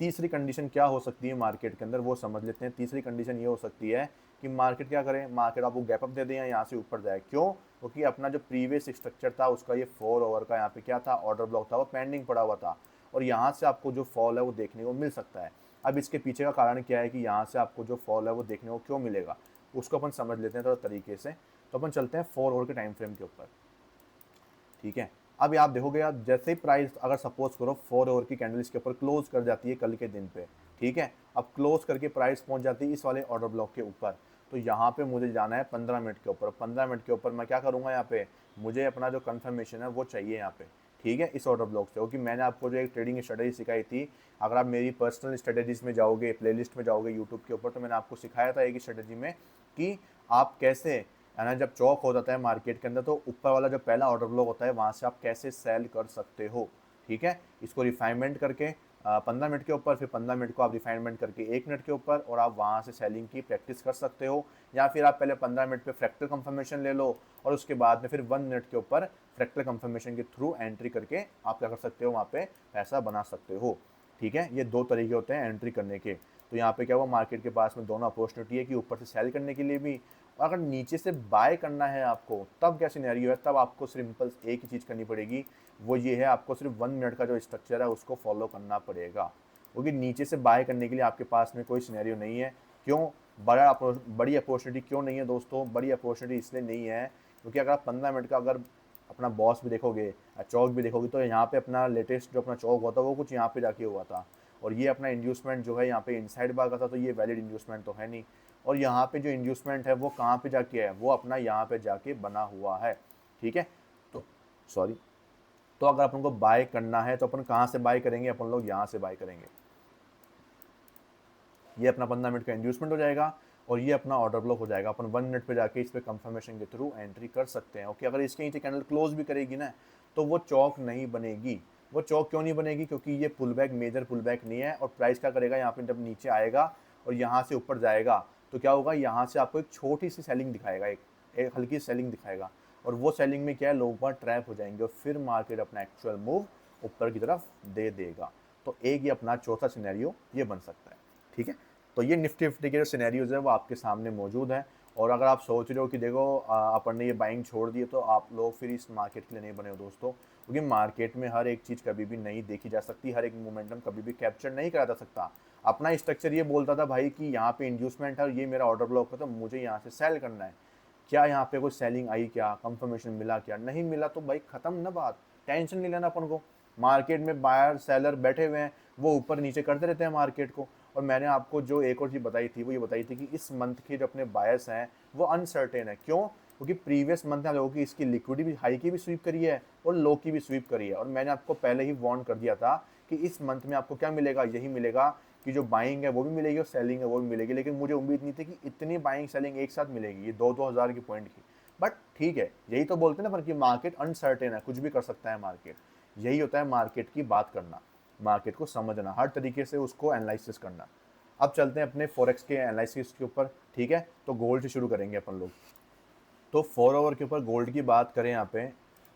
तीसरी कंडीशन क्या हो सकती है मार्केट के अंदर वो समझ लेते हैं। तीसरी कंडीशन ये हो सकती है कि मार्केट क्या करे, मार्केट आपको गैप अप दे दे या यहाँ से ऊपर जाए। क्यों, क्योंकि अपना जो प्रीवियस स्ट्रक्चर था उसका ये 4 ओवर का यहाँ पे क्या था, ऑर्डर ब्लॉक था, वो पेंडिंग पड़ा हुआ था, और यहाँ से आपको जो फॉल है वो देखने को मिल सकता है। अब इसके पीछे का कारण क्या है कि यहाँ से आपको जो फॉल है वो देखने को क्यों मिलेगा, उसको अपन समझ लेते हैं थोड़ा तरीके से। तो अपन चलते हैं 4 ओवर के टाइम फ्रेम के ऊपर, ठीक है। अब आप देखोगे, आप जैसे ही प्राइस अगर सपोज करो 4 ओवर की कैंडल इसके ऊपर क्लोज कर जाती है कल के दिन पे, ठीक है, अब क्लोज करके प्राइस पहुंच जाती है इस वाले ऑर्डर ब्लॉक के ऊपर, तो यहाँ पे मुझे जाना है 15 मिनट के ऊपर। 15 मिनट के ऊपर मैं क्या करूँगा, यहाँ पे मुझे अपना जो कन्फर्मेशन है वो चाहिए यहाँ पे, ठीक है, इस ऑर्डर ब्लॉक से। क्योंकि मैंने आपको जो एक ट्रेडिंग स्ट्रेटेजी सिखाई थी, अगर आप मेरी पर्सनल स्ट्रेटेजीज में जाओगे, प्लेलिस्ट में जाओगे यूट्यूब के ऊपर, तो मैंने आपको सिखाया था एक ही स्ट्रेटेजी में कि आप कैसे, है ना, जब चौक हो जाता है मार्केट के अंदर तो ऊपर वाला जो पहला ऑर्डर ब्लॉक होता है वहाँ से आप कैसे सेल कर सकते हो, ठीक है। इसको रिफाइनमेंट करके 15 मिनट के ऊपर, फिर 15 मिनट को आप रिफाइनमेंट करके 1 मिनट के ऊपर, और आप वहाँ से सेलिंग की प्रैक्टिस कर सकते हो। या फिर आप पहले 15 मिनट पे फ्रैक्टल कंफर्मेशन ले लो और उसके बाद में फिर 1 मिनट के ऊपर फ्रैक्टल कंफर्मेशन के थ्रू एंट्री करके आप क्या कर सकते हो, वहाँ पे पैसा बना सकते हो, ठीक है। ये दो तरीके होते हैं एंट्री करने के। तो यहाँ पे क्या हुआ, मार्केट के पास में दोनों अपॉर्चुनिटी है कि ऊपर से सेल करने के लिए भी, और अगर नीचे से बाय करना है आपको तब क्या सिनेरियो है, तब आपको सिंपल एक ही चीज़ करनी पड़ेगी, वो ये है आपको सिर्फ 1 मिनट का जो स्ट्रक्चर है उसको फॉलो करना पड़ेगा। क्योंकि नीचे से बाय करने के लिए आपके पास में कोई सिनेरियो नहीं है। क्यों, बड़ी अपॉर्चुनिटी क्यों नहीं है दोस्तों, बड़ी अपॉर्चुनिटी इसलिए नहीं है क्योंकि अगर आप 15 मिनट का अगर अपना बॉस भी देखोगे, चौक भी देखोगे, तो यहाँ पे अपना लेटेस्ट जो अपना चौक हुआ था वो कुछ यहाँ पे जाके हुआ था, और ये अपना इंड्यूसमेंट जो है यहाँ पे इनसाइड भागा था, तो ये वैलिड इंड्यूसमेंट तो है नहीं। और यहाँ पे जो इंड्यूसमेंट है वो कहाँ पे जाके है, वो अपना यहाँ पे जाके बना हुआ है, ठीक है। तो सॉरी, तो अगर अपन को बाय करना है तो अपन कहाँ से बाय करेंगे, अपन लोग यहाँ से बाय करेंगे। ये अपना 15 मिनट का इंड्यूसमेंट हो जाएगा और ये अपना ऑर्डर ब्लॉक हो जाएगा। अपन 1 मिनट पे जाके इस पे कंफर्मेशन के थ्रू एंट्री कर सकते हैं। ओके, अगर इसके नीचे कैंडल क्लोज भी करेगी ना तो वो चौक नहीं बनेगी। वो चौक क्यों नहीं बनेगी, क्योंकि ये pull back major pull back नहीं है। और प्राइस क्या करेगा, यहाँ पे जब नीचे आएगा और यहाँ से ऊपर जाएगा तो क्या होगा, यहाँ से आपको एक छोटी सी सेलिंग दिखाएगा, एक हल्की सेलिंग दिखाएगा। और वो सेलिंग में क्या है, लोग वहाँ ट्रैप हो जाएंगे और फिर मार्केट अपना एक्चुअल मूव ऊपर की तरफ दे देगा। तो एक ये अपना चौथा सिनेरियो ये बन सकता है। ठीक है, तो ये निफ्टी फिफ्टी के जो सिनेरियोज है वो आपके सामने मौजूद है। और अगर आप सोच रहे हो कि देखो अपन ने ये बाइंग छोड़ दी है, तो आप लोग फिर इस मार्केट के लिए नहीं बने हो दोस्तों, क्योंकि मार्केट में हर एक चीज़ कभी भी नहीं देखी जा सकती, हर एक मोमेंटम कभी भी कैप्चर नहीं करा जा सकता। अपना स्ट्रक्चर ये बोलता था भाई कि यहाँ पे इंड्यूसमेंट है और ये मेरा ऑर्डर ब्लॉक है तो मुझे यहाँ से सेल करना है। क्या यहाँ पे कोई सेलिंग आई, क्या कंफर्मेशन मिला, क्या नहीं मिला, तो भाई खत्म ना बात, टेंशन नहीं लेना अपन को। मार्केट में बायर सेलर बैठे हुए हैं, वो ऊपर नीचे करते रहते हैं मार्केट को। और मैंने आपको जो एक और चीज़ बताई थी वो ये बताई थी कि इस मंथ के जो अपने बायर्स हैं वो अनसर्टेन है। क्यों, क्योंकि प्रीवियस मंथ में आप लोगों की इसकी लिक्विडिटी भी हाई की भी स्वीप करी है और लो की भी स्वीप करी है। और मैंने आपको पहले ही वार्न कर दिया था कि इस मंथ में आपको क्या मिलेगा, यही मिलेगा कि जो बाइंग है वो भी मिलेगी और सेलिंग है वो भी मिलेगी। लेकिन मुझे उम्मीद नहीं थी कि इतनी बाइंग सेलिंग एक साथ मिलेगी, ये 2-2 हज़ार की पॉइंट की। बट ठीक है, यही तो बोलते हैं ना पर कि मार्केट अनसर्टेन है, कुछ भी कर सकता है मार्केट। यही होता है मार्केट की बात करना, मार्केट को समझना, हर तरीके से उसको एनालिसिस करना। अब चलते हैं अपने फॉरेक्स के एनालिसिस के ऊपर। ठीक है, तो गोल्ड से शुरू करेंगे अपन लोग। तो 4 आवर के ऊपर गोल्ड की बात करें यहाँ पे,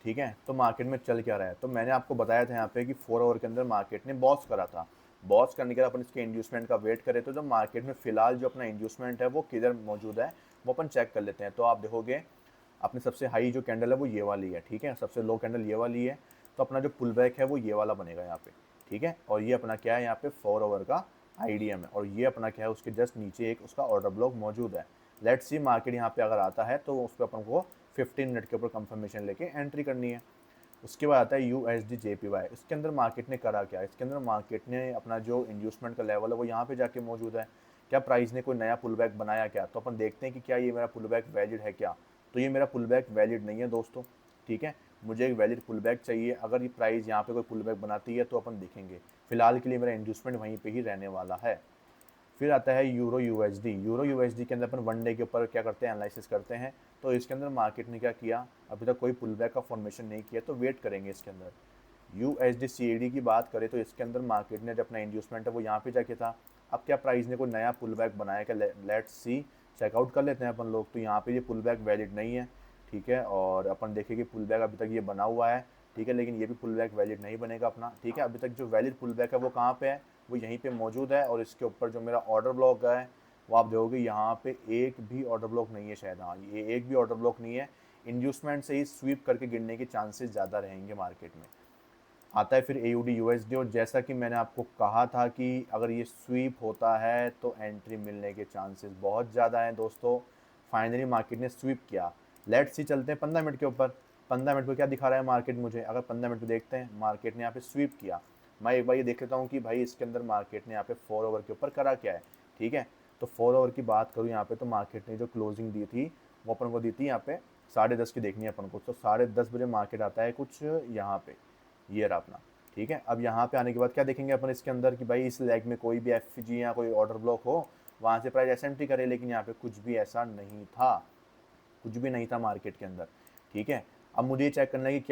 ठीक है, तो मार्केट में चल क्या रहा है। तो मैंने आपको बताया था यहाँ पे कि 4 आवर के अंदर मार्केट ने बॉस करा था। बॉस करने के बाद अपन इसके इंड्यूसमेंट का वेट करें तो जो मार्केट में फिलहाल जो अपना इंड्यूसमेंट है वो किधर मौजूद है वो अपन चेक कर लेते हैं। तो आप देखोगे अपने सबसे हाई जो कैंडल है वो ये वाली है, ठीक है, सबसे लो कैंडल ये वाली है। तो अपना जो पुल बैक है वो ये वाला बनेगा यहाँ पे, ठीक है। और ये अपना क्या है, यहाँ पे 4 आवर का आईडीएम है और ये अपना क्या है, उसके जस्ट नीचे एक उसका ऑर्डर ब्लॉक मौजूद है। लेट्स सी मार्केट यहाँ पे अगर आता है तो उस पर अपन को 15 मिनट के ऊपर कंफर्मेशन लेके एंट्री करनी है। उसके बाद आता है USD JPY। इसके अंदर मार्केट ने करा क्या, इसके अंदर मार्केट ने अपना जो इंड्यूसमेंट का लेवल है वो यहाँ पे जाके मौजूद है। क्या प्राइस ने कोई नया पुल बैक बनाया क्या, तो अपन देखते हैं कि क्या ये मेरा पुल बैक वैलिड है क्या। तो ये मेरा पुल बैक वैलिड नहीं है दोस्तों, ठीक है, मुझे एक वैलिड पुल बैक चाहिए। अगर ये प्राइस यहाँ पे कोई पुल बैक बनाती है तो अपन देखेंगे। फिलहाल के लिए मेरा इंड्यूसमेंट वहीं पे ही रहने वाला है। फिर आता है यूरो USD। यूरो USD के अंदर अपन 1 डे के ऊपर क्या करते हैं, एनालिसिस करते हैं। तो इसके अंदर मार्केट ने क्या किया, अभी तक कोई पुल बैक का फॉर्मेशन नहीं किया, तो वेट करेंगे इसके अंदर। USD CAD की बात करें तो इसके अंदर मार्केट ने जो अपना इंड्यूसमेंट है वो यहाँ पे जाके था। अब क्या प्राइस ने कोई नया पुल बैक बनाया क्या, लेट्स सी, चेकआउट कर लेते हैं अपन लोग। तो यहाँ पे ये पुल बैक वैलिड नहीं है, ठीक है, और अपन देखें कि पुल बैक अभी तक ये बना हुआ है, ठीक है, लेकिन ये भी पुल बैक वैलिड नहीं बनेगा अपना, ठीक है। अभी तक जो वैलिड पुल बैक है वो कहाँ पे है, वो यहीं पे मौजूद है। और इसके ऊपर जो मेरा ऑर्डर ब्लॉक है वो आप देखोगे यहाँ पे एक भी ऑर्डर ब्लॉक नहीं है शायद, हाँ ये एक भी ऑर्डर ब्लॉक नहीं है। इंड्यूसमेंट से ही स्वीप करके गिरने के चांसेस ज़्यादा रहेंगे मार्केट में। आता है फिर AUD USD। और जैसा कि मैंने आपको कहा था कि अगर ये स्वीप होता है तो एंट्री मिलने के चांसेस बहुत ज़्यादा हैं दोस्तों। फाइनली मार्केट ने स्वीप किया। लेट्स सी चलते हैं 15 मिनट के ऊपर। 15 मिनट को क्या दिखा रहा है मार्केट मुझे, अगर 15 मिनट को देखते हैं मार्केट ने यहाँ पे स्वीप किया। मैं एक बार ये देख लेता हूँ कि भाई इसके अंदर मार्केट ने यहाँ पे 4 ओवर के ऊपर करा क्या है, ठीक है। तो 4 ओवर की बात करूँ यहाँ पे तो मार्केट ने जो क्लोजिंग दी थी वो अपन को दी थी यहाँ पे 10:30 की देखनी है अपन को। तो 10:30 बजे मार्केट आता है कुछ यहाँ पे, ये रहा अपना, ठीक है। अब यहाँ पे आने के बाद क्या देखेंगे अपन इसके अंदर कि भाई इस लेग में कोई भी FG या कोई ऑर्डर ब्लॉक हो, वहाँ से प्राइस SMT करे, लेकिन यहाँ पे कुछ भी ऐसा नहीं था, कुछ भी नहीं था मार्केट के अंदर, ठीक है। अब मुझे ये चेक करना है कि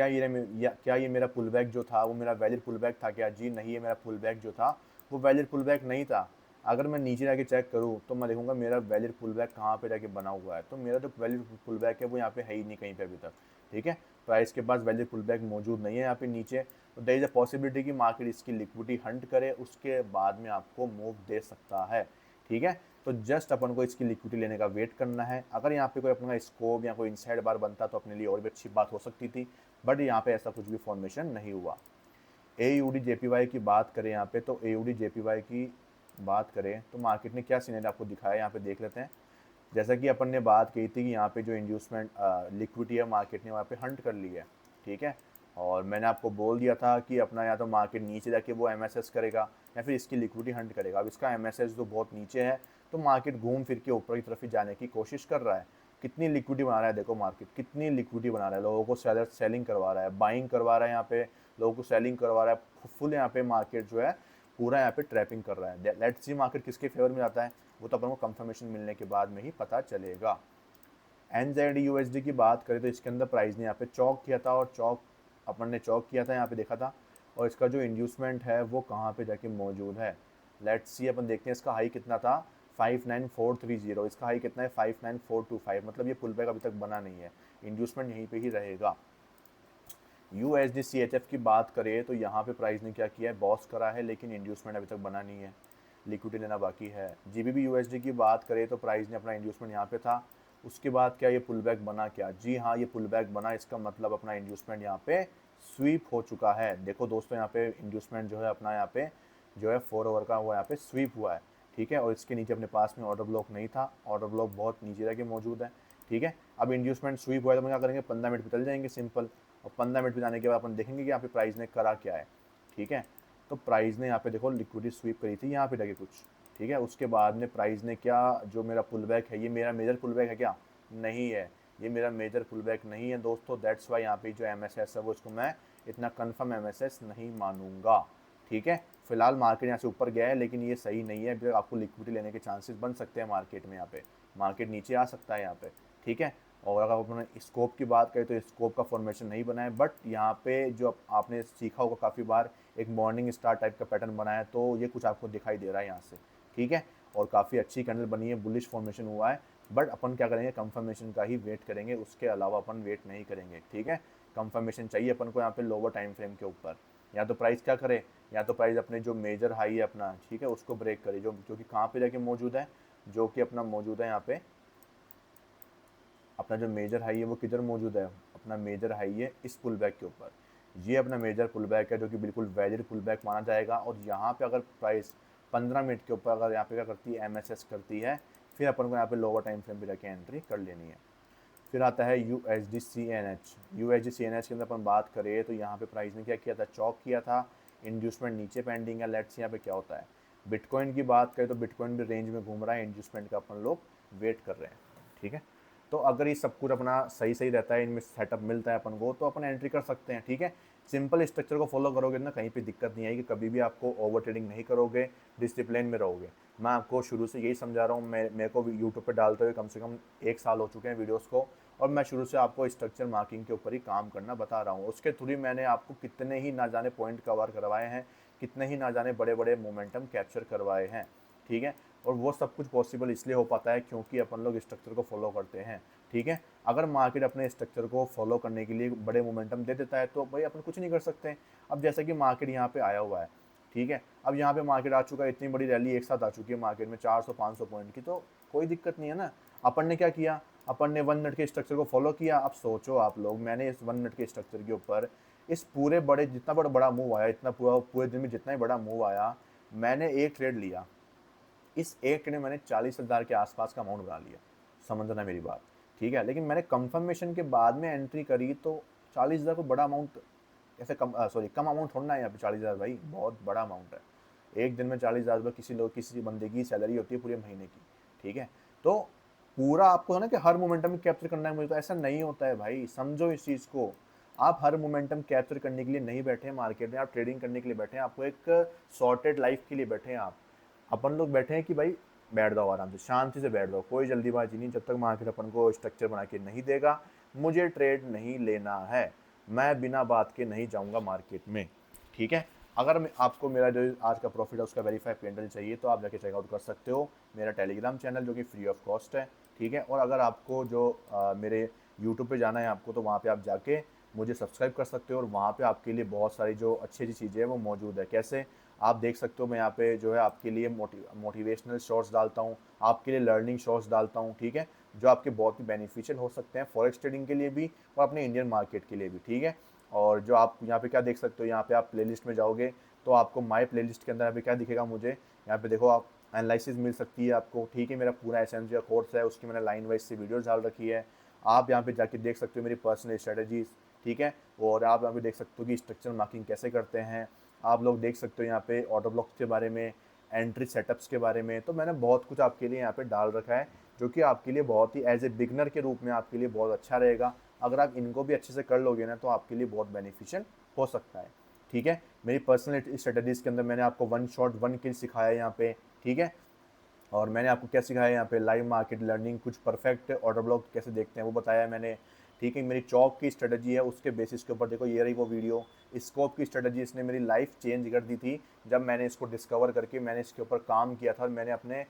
क्या ये मेरा पुल बैक जो था वो मेरा वैलिड पुल बैक था क्या। जी नहीं, ये मेरा पुल बैक जो था वो वैलिड पुल बैक नहीं था। अगर मैं नीचे जाके चेक करूँ तो मैं देखूंगा मेरा वैलिड पुल बैक कहाँ पे जाके बना हुआ है। तो मेरा जो वैलिड पुल बैक है वो यहाँ पे है ही नहीं कहीं पे अभी तक, ठीक है। प्राइस के पास वैलिड पुल बैक मौजूद नहीं है यहाँ पे नीचे। तो देयर इज़ अ पॉसिबिलिटी कि मार्केट इसकी लिक्विडिटी हंट करे, उसके बाद में आपको मूव दे सकता है, ठीक है। तो जस्ट अपन को इसकी लिक्विडिटी लेने का वेट करना है। अगर यहाँ पे कोई अपना स्कोप या कोई इनसाइड बार बनता तो अपने लिए और भी अच्छी बात हो सकती थी, बट यहाँ पे ऐसा कुछ भी फॉर्मेशन नहीं हुआ। AUD JPY की बात करें यहाँ पे, तो AUD JPY की बात करें तो मार्केट ने क्या सीनरी आपको दिखाया यहाँ पे देख लेते हैं। जैसा कि अपन ने बात की थी कि यहाँ पे जो इंड्यूसमेंट लिक्विडिटी है मार्केट ने वहाँ पे हंट कर ली है, ठीक है। और मैंने आपको बोल दिया था कि अपना या तो मार्केट नीचे जाके वो MSS करेगा या फिर इसकी लिक्विडिटी हंट करेगा। अब इसका MSS तो बहुत नीचे है, तो मार्केट घूम फिर के ऊपर की तरफ ही जाने की कोशिश कर रहा है। कितनी लिक्विडिटी बना रहा है, देखो मार्केट कितनी लिक्विडिटी बना रहा है, लोगों को सेलिंग करवा रहा है, बाइंग करवा रहा है, यहाँ पे लोगों को सेलिंग करवा रहा है फुल। यहाँ पे मार्केट जो है पूरा यहाँ पे ट्रैपिंग कर रहा है। लेट्स सी मार्केट किसके फेवर में जाता है, वो तो अपन को कंफर्मेशन मिलने के बाद में ही पता चलेगा। NZD/USD की बात करें तो इसके अंदर प्राइस ने यहाँ पे चौक किया था, और अपन ने चौक किया था, यहाँ पे देखा था, और इसका जो इंड्यूसमेंट है वो कहाँ पे जाके मौजूद है। लेट्स सी, अपन देखते हैं इसका हाई कितना था, 59430। इसका हाई कितना है, 59425। मतलब ये पुल बैक अभी तक बना नहीं है, इंड्यूसमेंट यहीं पे ही रहेगा। USD/CHF की बात करें तो यहाँ पे प्राइस ने क्या किया है, बॉस करा है, लेकिन इंड्यूसमेंट अभी तक बना नहीं है, लिक्विडिटी लेना बाकी है। GBP/USD की बात करें तो प्राइस ने अपना इंड्यूसमेंट यहाँ पे था, उसके बाद क्या ये पुल बैक बना क्या, जी हाँ ये पुल बैक बना। इसका मतलब अपना इंड्यूसमेंट यहाँ पे स्वीप हो चुका है। देखो दोस्तों, यहाँ पे इंड्यूसमेंट जो है अपना यहाँ पे जो है 4 आवर का वो यहाँ पे स्वीप हुआ है, ठीक है। और इसके नीचे अपने पास में ऑर्डर ब्लॉक नहीं था, ऑर्डर ब्लॉक बहुत नीचे रह के मौजूद है, ठीक है। अब इंड्यूसमेंट स्वीप हुआ है तो हम क्या करेंगे, 15 मिनट पे चल जाएंगे सिंपल, और 15 मिनट पे जाने के बाद अपन देखेंगे कि यहाँ पे प्राइस ने करा क्या है, ठीक है। तो प्राइस ने यहाँ पे देखो लिक्विडिटी स्वीप करी थी यहाँ पे जाके कुछ, ठीक है। उसके बाद में प्राइस ने क्या, जो मेरा पुल बैक है, ये मेरा मेजर पुल बैक है क्या, नहीं है, ये मेरा मेजर पुल बैक नहीं है दोस्तों। दैट्स वाई यहाँ पे जो MSS है वो इसको मैं इतना कंफर्म MSS नहीं मानूंगा, ठीक है। फिलहाल मार्केट यहाँ से ऊपर गया है, लेकिन ये सही नहीं है, अभी आपको लिक्विडिटी लेने के चांसेस बन सकते हैं मार्केट में, यहाँ पे मार्केट नीचे आ सकता है यहाँ पे, ठीक है। और अगर अपने स्कोप की बात करें तो स्कोप का फॉर्मेशन नहीं बना है, बट यहाँ पे जो आपने सीखा होगा काफ़ी बार, एक मॉर्निंग स्टार टाइप का पैटर्न बना है, तो ये कुछ आपको दिखाई दे रहा है यहाँ से, ठीक है। और काफ़ी अच्छी कैंडल बनी है, बुलिश फॉर्मेशन हुआ है, बट अपन क्या करेंगे, कंफर्मेशन का ही वेट करेंगे, उसके अलावा अपन वेट नहीं करेंगे, ठीक है। कंफर्मेशन चाहिए अपन को यहाँ पे लोअर टाइम फ्रेम के ऊपर, या तो प्राइस क्या करे, या तो प्राइस अपने जो मेजर हाई है अपना, ठीक है, उसको ब्रेक करे, जो कि कहाँ पे जाके मौजूद है, जो कि अपना मौजूद है यहाँ पे, अपना जो मेजर हाई है वो किधर मौजूद है, अपना मेजर हाई है इस पुल बैक के ऊपर, ये अपना मेजर पुल बैक है जो कि बिल्कुल वैलिड पुल बैक माना जाएगा। और यहाँ पे अगर प्राइस 15 मिनट के ऊपर अगर यहाँ पे क्या करती है, MSS करती है, फिर अपन को यहाँ पे लोअर टाइम फ्रेम पे जाके एंट्री कर लेनी है। फिर आता है USD/CNH। USD/CNH के अंदर अपन बात करें तो यहाँ पे प्राइस ने क्या किया था, चौक किया था, इंड्यूसमेंट नीचे पेंडिंग है। लेट्स यहाँ पे क्या होता है। बिटकॉइन की बात करें तो बिटकॉइन भी रेंज में घूम रहा है, इंड्यूसमेंट का अपन लोग वेट कर रहे हैं, ठीक है। तो अगर ये सब कुछ अपना सही सही रहता है, इनमें सेटअप मिलता है अपन को, तो अपन एंट्री कर सकते हैं, ठीक है। सिंपल स्ट्रक्चर को फॉलो करोगे ना, कहीं पे दिक्कत नहीं आएगी, कभी भी आपको ओवर ट्रेडिंग नहीं करोगे, डिसिप्लिन में रहोगे। मैं आपको शुरू से यही समझा रहा हूँ, मेरे को यूट्यूब पे डालते हुए कम से कम 1 साल हो चुके हैं वीडियोस को, और मैं शुरू से आपको स्ट्रक्चर मार्किंग के ऊपर ही काम करना बता रहा हूँ। उसके थ्रू मैंने आपको कितने ही ना जाने पॉइंट कवर करवाए हैं, कितने ही ना जाने बड़े बड़े मोमेंटम कैप्चर करवाए हैं, ठीक है। और वो सब कुछ पॉसिबल इसलिए हो पाता है क्योंकि अपन लोग स्ट्रक्चर को फॉलो करते हैं, ठीक है। अगर मार्केट अपने स्ट्रक्चर को फॉलो करने के लिए बड़े मोमेंटम दे देता है तो भाई अपन कुछ नहीं कर सकते। अब जैसा कि मार्केट यहाँ पे आया हुआ है, ठीक है, अब यहाँ पे मार्केट आ चुका है, इतनी बड़ी रैली एक साथ आ चुकी है मार्केट में 400-500 पॉइंट की, तो कोई दिक्कत नहीं है ना। अपन ने क्या किया, अपन ने 1 मिनट के स्ट्रक्चर को फॉलो किया। अब सोचो आप लोग, मैंने इस 1 मिनट के स्ट्रक्चर के ऊपर इस पूरे बड़े, जितना बड़ा मूव आया, इतना पूरे दिन में जितना ही बड़ा मूव आया, मैंने एक ट्रेड लिया, इस एक ट्रेड में मैंने 40,000 के आसपास का अमाउंट बना लिया, समझना मेरी बात, ठीक है। लेकिन मैंने कंफर्मेशन के बाद में एंट्री करी, तो 40,000 को बड़ा अमाउंट, ऐसे कम अमाउंट थोड़ा ना है यहाँ पे 40,000, भाई बहुत बड़ा अमाउंट है। एक दिन में 40,000 रुपये किसी बंदे की सैलरी होती है पूरे महीने की, ठीक है। तो पूरा आपको है ना कि हर मोमेंटम कैप्चर करना है मुझे, तो ऐसा नहीं होता है भाई, समझो इस चीज़ को। आप हर मोमेंटम कैप्चर करने के लिए नहीं बैठे हैं मार्केट में, आप ट्रेडिंग करने के लिए बैठे हैं, आपको एक सॉर्टेड लाइफ के लिए बैठे हैं आप। अपन लोग बैठे हैं कि भाई बैठ जाओ आराम से, शांति से बैठ जाओ, कोई जल्दीबाजी नहीं, जब तक मार्केट अपन को स्ट्रक्चर बना के नहीं देगा, मुझे ट्रेड नहीं लेना है, मैं बिना बात के नहीं जाऊंगा मार्केट में, ठीक है। अगर आपको मेरा जो आज का प्रॉफिट है उसका वेरीफाई पेंडल चाहिए तो आप जाके चेकआउट कर सकते हो मेरा टेलीग्राम चैनल, जो कि फ्री ऑफ कॉस्ट है, ठीक है। और अगर आपको जो मेरे यूट्यूब पे जाना है आपको, तो वहाँ पे आप जाके मुझे सब्सक्राइब कर सकते हो, और वहाँ पे आपके लिए बहुत सारी जो अच्छी अच्छी चीज़ें हैं वो मौजूद है। कैसे, आप देख सकते हो, मैं यहाँ पे जो है आपके लिए मोटिवेशनल शॉर्ट्स डालता हूँ, आपके लिए लर्निंग शॉर्ट्स डालता हूँ, ठीक है, जो आपके बहुत ही बेनिफिशियल हो सकते हैं फॉरेक्स ट्रेडिंग के लिए भी और अपने इंडियन मार्केट के लिए भी, ठीक है। और जो आप यहाँ पे क्या देख सकते हो, यहाँ पे आप प्लेलिस्ट में जाओगे तो आपको माय प्लेलिस्ट के अंदर यहाँ पे क्या दिखेगा, मुझे यहाँ पे देखो, आप एनालिसिस मिल सकती है आपको, ठीक है। मेरा पूरा एसएमजी का कोर्स है, उसकी मैंने लाइन वाइज से वीडियोस डाल रखी है, आप यहाँ पे जाके देख सकते हो मेरी पर्सनल स्ट्रेटजीज, ठीक है। और आप यहाँ पे देख सकते हो कि स्ट्रक्चर मार्किंग कैसे करते हैं, आप लोग देख सकते हो यहाँ पे ऑर्डर ब्लॉक्स के बारे में, एंट्री सेटअप्स के बारे में, तो मैंने बहुत कुछ आपके लिए यहाँ पे डाल रखा है, जो कि आपके लिए बहुत ही एज ए बिगनर के रूप में आपके लिए बहुत अच्छा रहेगा। अगर आप इनको भी अच्छे से कर लोगे ना तो आपके लिए बहुत बेनिफिशियल हो सकता है। ठीक है, मेरी पर्सनल स्ट्रेटजीज़ के अंदर मैंने आपको वन शॉट वन किल सिखाया यहाँ पे। ठीक है, और मैंने आपको क्या सिखाया यहाँ पे, लाइव मार्केट लर्निंग, कुछ परफेक्ट ऑर्डर ब्लॉक कैसे देखते हैं वो बताया है मैंने। ठीक है, मेरी चॉप की स्ट्रेटजी है उसके बेसिस के ऊपर देखो ये रही वो वीडियो। स्कोप की स्ट्रेटजी इसने मेरी लाइफ चेंज कर दी थी जब मैंने इसको डिस्कवर करके मैंने इसके ऊपर काम किया था, और मैंने अपने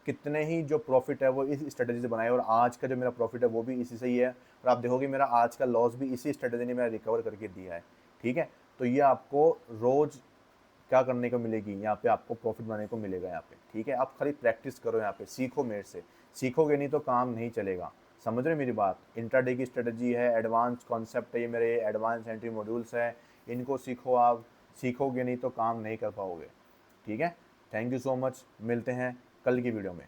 कितने ही जो प्रॉफिट है वो इस स्ट्रेटजी से बनाया, और आज का जो मेरा प्रॉफिट है वो भी इसी से ही है। और आप देखोगे मेरा आज का लॉस भी इसी स्ट्रेटजी ने मेरा रिकवर करके दिया है। ठीक है, तो ये आपको रोज़ क्या करने को मिलेगी, यहाँ पे आपको प्रॉफिट बनाने को मिलेगा यहाँ पे। ठीक है, आप खाली प्रैक्टिस करो, यहाँ पे सीखो मेरे से। सीखोगे नहीं तो काम नहीं चलेगा। समझ रहे हो मेरी बात? इंट्राडे की स्ट्रेटजी है, एडवांस कॉन्सेप्ट है, ये मेरे एडवांस एंट्री मॉड्यूल्स है, इनको सीखो। आप सीखोगे नहीं तो काम नहीं कर पाओगे। ठीक है, थैंक यू सो मच, मिलते हैं कल की वीडियो में।